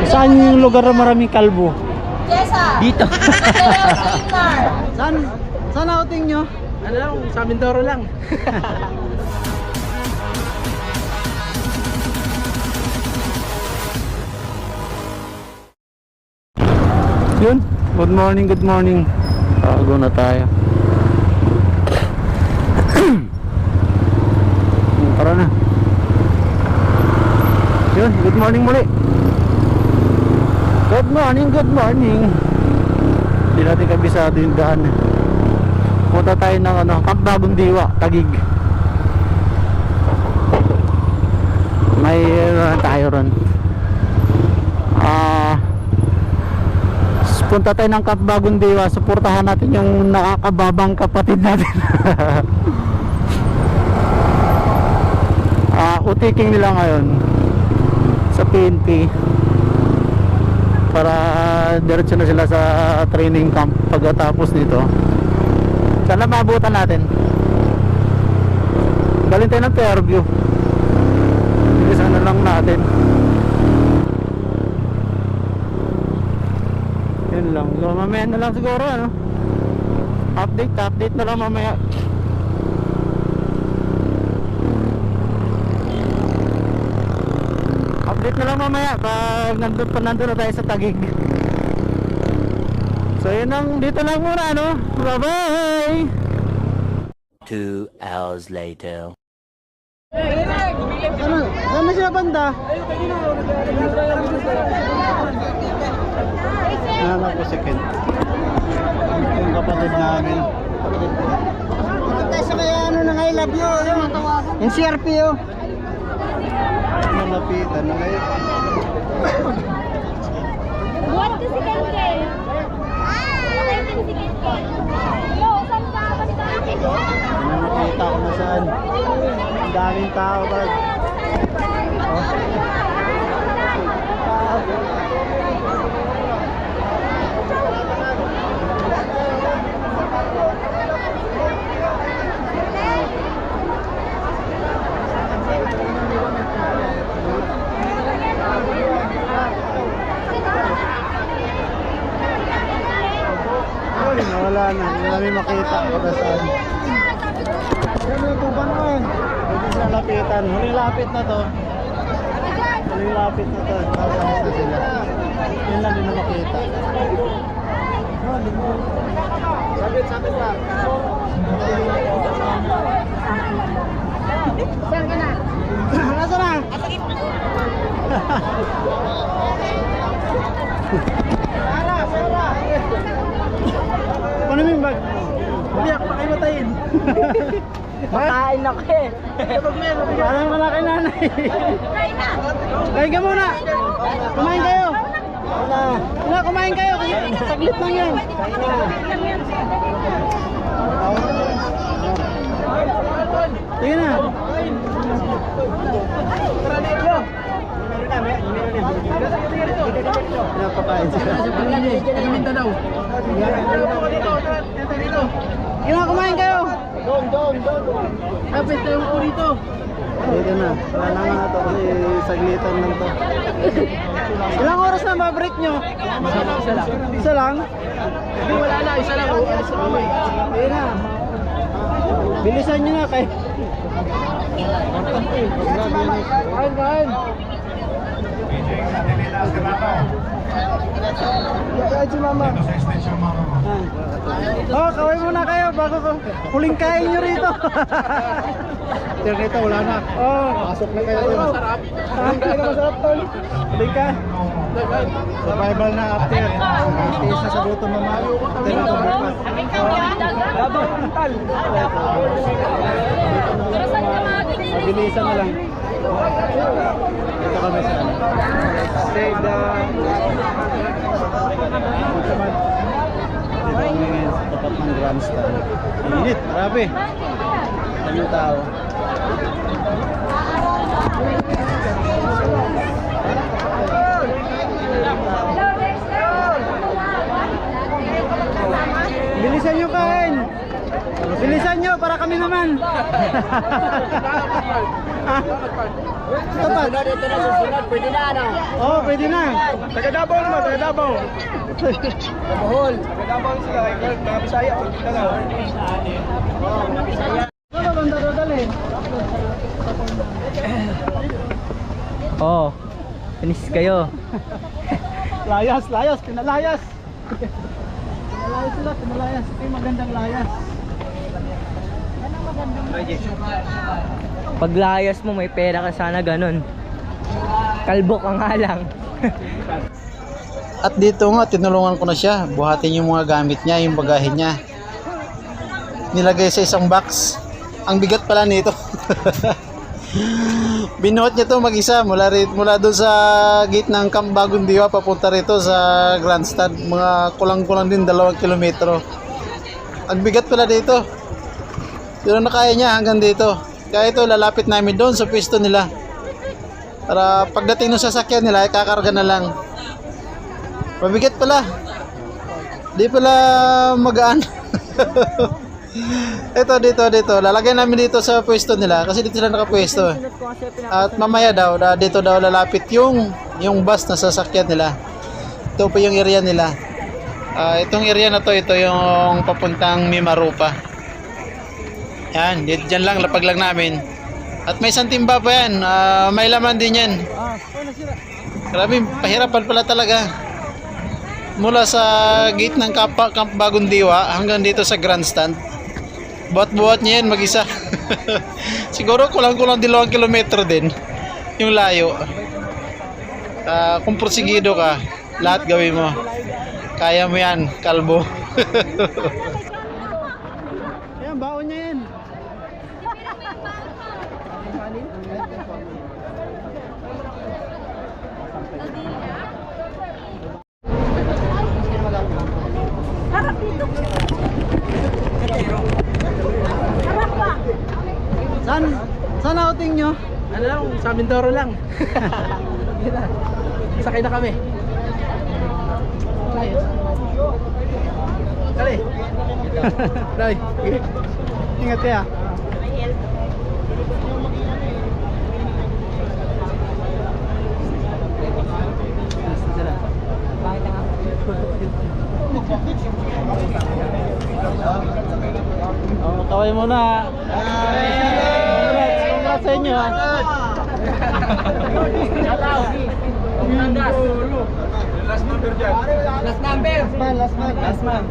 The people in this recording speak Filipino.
Saan yung lugar na maraming kalbo? Dito. Saan outing nyo? Ano lang, sa Mindoro lang. Yun, good morning, good morning. Go na tayo. Tara na. Yun, good morning muli. Good morning, good morning. Hindi natin kabisado yung daan. Punta tayo ng Camp Bagong Diwa, Taguig. May tayo ron. Punta tayo ng Camp Bagong Diwa. Suportahan natin yung nakakababang kapatid natin. Utiking nila ngayon sa PNP para diretso na sila sa training camp pagkatapos nito. Sana maabutan natin. Galing tayo ng Fairview. Isa na lang natin. Yun lang. So mamaya na lang siguro Update na lang mamaya. Update na lang mamaya pag nandun na tayo sa Taguig. So yun lang, dito lang muna Bye bye. 2 hours later. Saan na siya banda? Hanap ko second. Yung kapatid namin. Punta sa kaya ng I love you. Yung CRP Malapitan na kayo. Buat ke si Ken-Ken. Buat ke si Ken-Ken. Yo, saan ka? Nakita ko na saan. Ang daming tao ba? Nawala na, hindi namin makita kung saan. Yan yung tuban mo Pwede sila lapitan. Huling lapit na to. Huling lapit na to. Nasaan na sila. Yun lang din na makita. Sabit lang. Saan ka na? Nasaan na? Sara! Paano yung bag? Hindi ako pakimatayin. Makain ako Parang malaki nanay. Kain ka muna. Kumain kayo. Kumain kayo. Saglit lang yan. Sige na. Pinapakain sila. Mindanao. Kumain kayo. Doon. Kapit tayo po dito. Dito na. Wala na nga ito kasi saglitan lang to. Ilang oras na ba break nyo? Isa lang. Isa lang? Hindi, wala na. Isa lang. Alis na kami. Ayun na. Bilisan nyo na kayo. Kain. Kain si mama. Kaway muna kayo bago ko. Huling kain nyo rito. Tiyan rito, wala na. Pasok na kayo. Masarap. Kain na masarap tol. Huling ka. Survival na after. Tiis na sa gutom mama. After na itong breakfast. Labang mental. Mabilisan na lang. Dito kami sa save the dito kami ngayon sa tapat ng grandstand. Init, grabe. Ano yung tao? Bilisan nyo kain. Bilisan nyo para kami naman. Tapat. Ito na susunod, pwede na ano? Oo, pwede na. Taga Davao naman, taga Davao. Bohol. Taga Davao sila, mga Bisaya, pwede na lang. Ano banda to dali? Oh, finish kayo. Layas, pinalayas. Pinalayas sila, pinalayas. Ay, magandang layas. Pag layas mo, may pera ka sana ganun. Kalbo ka nga lang. At dito nga, tinulungan ko na siya. Buhatin yung mga gamit niya, yung bagahe niya. Nilagay sa isang box. Ang bigat pala nito. Binuhat niya to mag-isa mula doon sa gate ng Camp Bagong Diwa papunta rito sa grandstand. Mga kulang-kulang din 2 kilometro. Ang bigat pala dito. Pero nakaya niya hanggang dito. Kaya ito lalapit namin doon sa pwesto nila. Para pagdating ng sasakyan nila, kakarga na lang. Mabigat pala. Di pala magaan. Ito dito. Lalagay namin dito sa pwesto nila kasi dito sila nakapwesto. At mamaya daw dito daw lalapit yung bus na sasakyan nila. Ito po yung area nila. Itong area na to, ito yung papuntang Mimaropa. Yan, dyan lang lapag lang namin. At may isang timba pa yan. May laman din yan. Grabe, pahirapan pala talaga. Mula sa gate ng Camp Bagong Diwa hanggang dito sa grandstand. Buhat-buhat niya yan mag-isa. Siguro kulang-kulang 2 kilometro din yung layo. Kung prosigido ka, lahat gawin mo. Kaya mo yan, kalbo. Ayan, baon niya yan. Harap dito. Harap pa. Saan outing nyo? Ano lang, sa Mindoro lang. Sakay na kami. Dali. Dali. Ingat kaya. Kaway muna. Congrats sa inyo. Last number dyan. Last number. Last man.